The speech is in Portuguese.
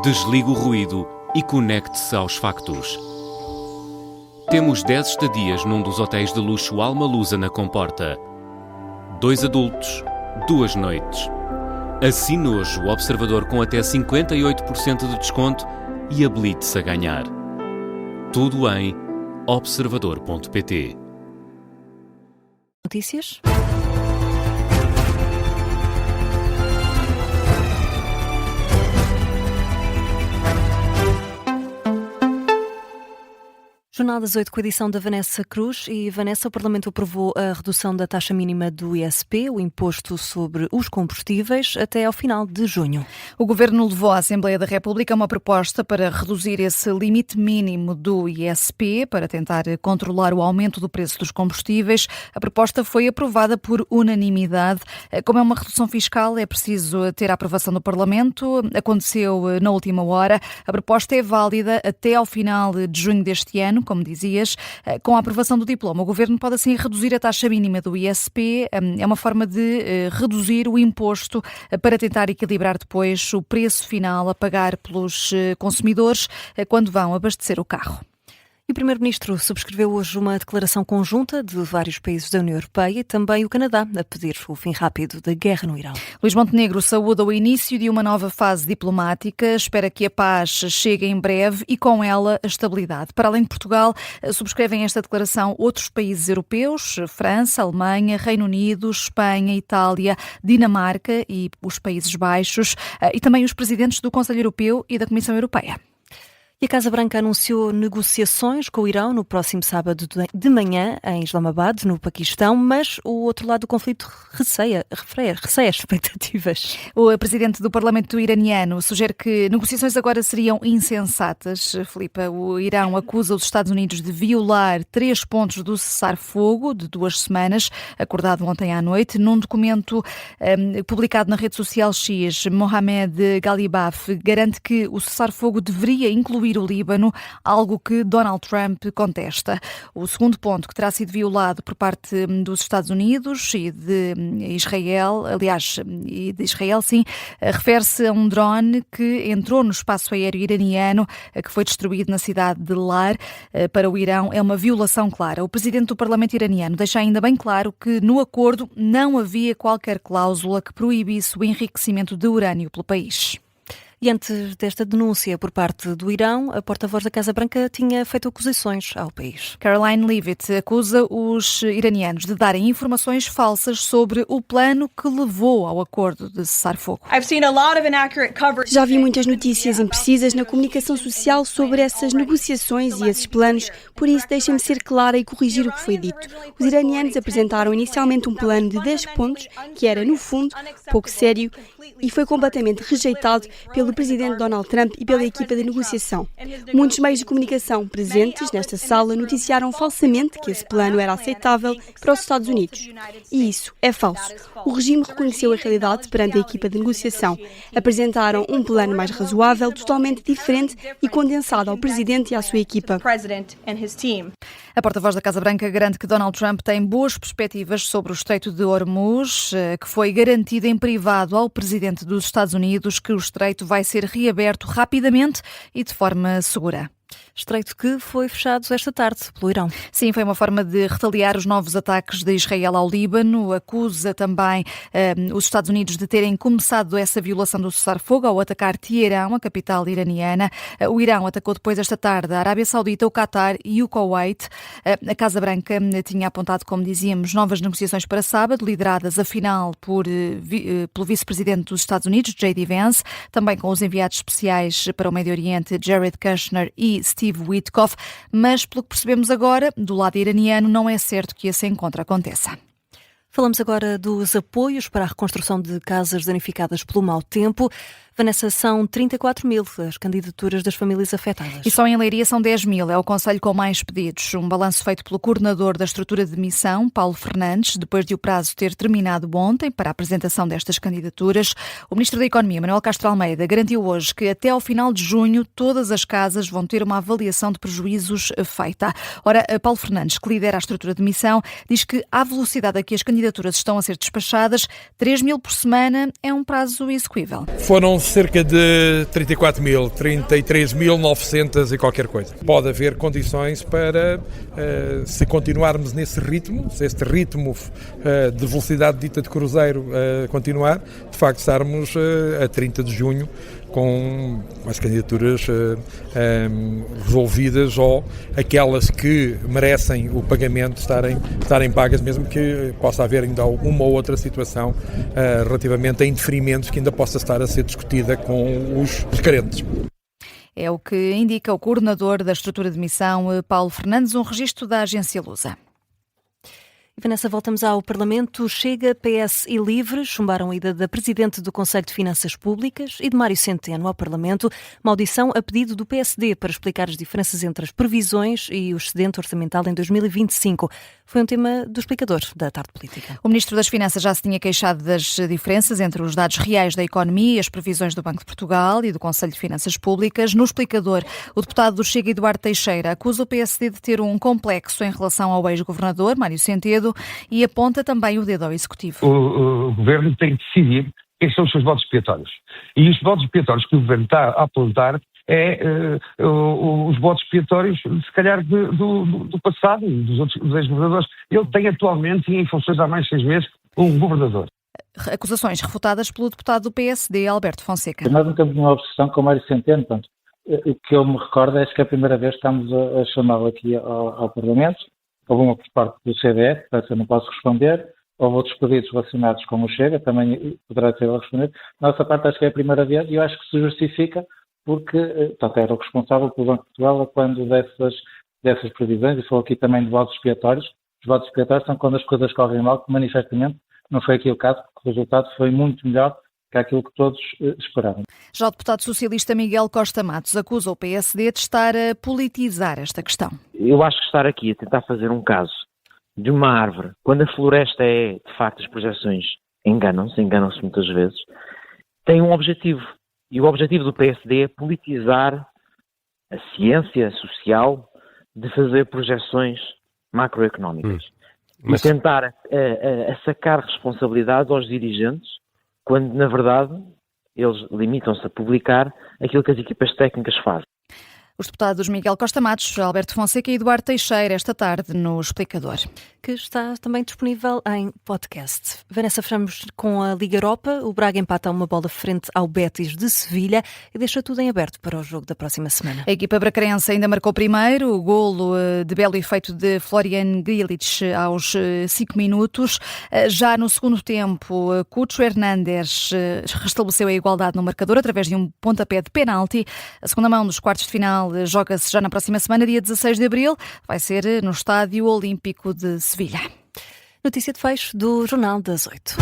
Desligue o ruído e conecte-se aos factos. Temos 10 estadias num dos hotéis de luxo Alma Lusa na Comporta. 2 adultos, 2 noites. Assine hoje o Observador com até 58% de desconto e habilite-se a ganhar. Tudo em observador.pt. Notícias? Jornal das 8 com a edição da Vanessa Cruz. E, Vanessa, o Parlamento aprovou a redução da taxa mínima do ISP, o imposto sobre os combustíveis, até ao final de junho. O Governo levou à Assembleia da República uma proposta para reduzir esse limite mínimo do ISP, para tentar controlar o aumento do preço dos combustíveis. A proposta foi aprovada por unanimidade. Como é uma redução fiscal, é preciso ter a aprovação do Parlamento. Aconteceu na última hora. A proposta é válida até ao final de junho deste ano. Como dizias, com a aprovação do diploma, o Governo pode assim reduzir a taxa mínima do ISP. É uma forma de reduzir o imposto para tentar equilibrar depois o preço final a pagar pelos consumidores quando vão abastecer o carro. E o Primeiro-Ministro subscreveu hoje uma declaração conjunta de vários países da União Europeia e também o Canadá a pedir o fim rápido da guerra no Irão. Luís Montenegro saúda o início de uma nova fase diplomática, espera que a paz chegue em breve e com ela a estabilidade. Para além de Portugal, subscrevem esta declaração outros países europeus, França, Alemanha, Reino Unido, Espanha, Itália, Dinamarca e os Países Baixos e também os presidentes do Conselho Europeu e da Comissão Europeia. E a Casa Branca anunciou negociações com o Irão no próximo sábado de manhã em Islamabad, no Paquistão, mas o outro lado do conflito receia expectativas. O presidente do Parlamento iraniano sugere que negociações agora seriam insensatas. Filipe, o Irão acusa os Estados Unidos de violar 3 pontos do cessar-fogo de 2 semanas, acordado ontem à noite. Num documento publicado na rede social X, Mohamed Ghalibaf garante que o cessar-fogo deveria incluir o Líbano, algo que Donald Trump contesta. O segundo ponto, que terá sido violado por parte dos Estados Unidos e de Israel, refere-se a um drone que entrou no espaço aéreo iraniano, que foi destruído na cidade de Lar. Para o Irão é uma violação clara. O presidente do Parlamento iraniano deixa ainda bem claro que no acordo não havia qualquer cláusula que proibisse o enriquecimento de urânio pelo país. E antes desta denúncia por parte do Irão, a porta-voz da Casa Branca tinha feito acusações ao país. Caroline Leavitt acusa os iranianos de darem informações falsas sobre o plano que levou ao acordo de cessar-fogo. Já vi muitas notícias imprecisas na comunicação social sobre essas negociações e esses planos, por isso deixem-me ser clara e corrigir o que foi dito. Os iranianos apresentaram inicialmente um plano de 10 pontos, que era, no fundo, pouco sério, e foi completamente rejeitado pelo presidente Donald Trump e pela equipa de negociação. Muitos meios de comunicação presentes nesta sala noticiaram falsamente que esse plano era aceitável para os Estados Unidos. E isso é falso. O regime reconheceu a realidade perante a equipa de negociação. Apresentaram um plano mais razoável, totalmente diferente e condensado ao presidente e à sua equipa. A porta-voz da Casa Branca garante que Donald Trump tem boas perspectivas sobre o Estreito de Hormuz, que foi garantido em privado ao presidente dos Estados Unidos que o estreito vai ser reaberto rapidamente e de forma segura. Estreito que foi fechado esta tarde pelo Irão. Sim, foi uma forma de retaliar os novos ataques de Israel ao Líbano. Acusa também os Estados Unidos de terem começado essa violação do cessar-fogo ao atacar Teherão, a capital iraniana. O Irão atacou depois esta tarde a Arábia Saudita, o Qatar e o Kuwait. A Casa Branca tinha apontado, como dizíamos, novas negociações para sábado, lideradas afinal pelo vice-presidente dos Estados Unidos, J.D. Vance, também com os enviados especiais para o Médio Oriente, Jared Kushner e Steve Witkoff, mas pelo que percebemos agora, do lado iraniano não é certo que esse encontro aconteça. Falamos agora dos apoios para a reconstrução de casas danificadas pelo mau tempo. Vanessa, são 34 mil as candidaturas das famílias afetadas. E só em Leiria são 10 mil, é o concelho com mais pedidos. Um balanço feito pelo coordenador da estrutura de missão, Paulo Fernandes, depois de o prazo ter terminado ontem para a apresentação destas candidaturas. O Ministro da Economia, Manuel Castro Almeida, garantiu hoje que até ao final de junho todas as casas vão ter uma avaliação de prejuízos feita. Ora, Paulo Fernandes, que lidera a estrutura de missão, diz que à velocidade a que as candidaturas estão a ser despachadas, 3 mil por semana é um prazo execuível. Foram cerca de 33.900 e qualquer coisa. Pode haver condições para, se continuarmos nesse ritmo, se este ritmo de velocidade dita de cruzeiro continuar, de facto estarmos a 30 de junho com as candidaturas resolvidas ou aquelas que merecem o pagamento estarem pagas, mesmo que possa haver ainda uma ou outra situação relativamente a indeferimentos que ainda possa estar a ser discutida com os carentes. É o que indica o coordenador da estrutura de missão, Paulo Fernandes, um registro da agência Lusa. E Vanessa, voltamos ao Parlamento. Chega, PS e Livre chumbaram a ida da Presidente do Conselho de Finanças Públicas e de Mário Centeno ao Parlamento, uma audição a pedido do PSD para explicar as diferenças entre as previsões e o excedente orçamental em 2025. Foi um tema do explicador da Tarde Política. O Ministro das Finanças já se tinha queixado das diferenças entre os dados reais da economia e as previsões do Banco de Portugal e do Conselho de Finanças Públicas. No explicador, o deputado do Chega, Eduardo Teixeira, acusa o PSD de ter um complexo em relação ao ex-governador, Mário Centeno, e aponta também o dedo ao Executivo. O Governo tem que decidir quem são os seus votos expiatórios. E os votos expiatórios que o Governo está a apontar os votos expiatórios, se calhar, do passado, dos ex-governadores. Ele tem atualmente, e em funções há mais de 6 meses, um governador. Acusações refutadas pelo deputado do PSD, Alberto Fonseca. Nós não temos nenhuma obsessão com o Mário Centeno. Portanto, o que eu me recordo é que é a primeira vez que estamos a chamá-lo aqui ao Parlamento. Houve uma por parte do CDE, portanto eu não posso responder. Houve outros pedidos relacionados com o Chega, também poderá ser ele responder. Nossa parte acho que é a primeira vez e eu acho que se justifica porque, portanto, era o responsável pelo Banco de Portugal quando dessas previsões, e falou aqui também de votos expiatórios. Os votos expiatórios são quando as coisas correm mal, que manifestamente não foi aqui o caso, porque o resultado foi muito melhor que aquilo que todos esperavam. Já o deputado socialista Miguel Costa Matos acusa o PSD de estar a politizar esta questão. Eu acho que estar aqui a tentar fazer um caso de uma árvore, quando a floresta é, de facto, as projeções enganam-se muitas vezes, tem um objetivo. E o objetivo do PSD é politizar a ciência social de fazer projeções macroeconómicas. E tentar sacar responsabilidade aos dirigentes, quando, na verdade, eles limitam-se a publicar aquilo que as equipas técnicas fazem. Os deputados Miguel Costa Matos, Alberto Fonseca e Eduardo Teixeira, esta tarde no Explicador. Que está também disponível em podcast. Vanessa, fechamos com a Liga Europa. O Braga empata uma bola frente ao Betis de Sevilha e deixa tudo em aberto para o jogo da próxima semana. A equipa bracarense ainda marcou primeiro o golo de belo efeito de Florian Grilic aos 5 minutos. Já no segundo tempo, Cucho Hernández restabeleceu a igualdade no marcador através de um pontapé de penalti. A segunda mão dos quartos de final joga-se já na próxima semana, dia 16 de abril. Vai ser no Estádio Olímpico de Sevilha. Notícia de fecho do Jornal das 8.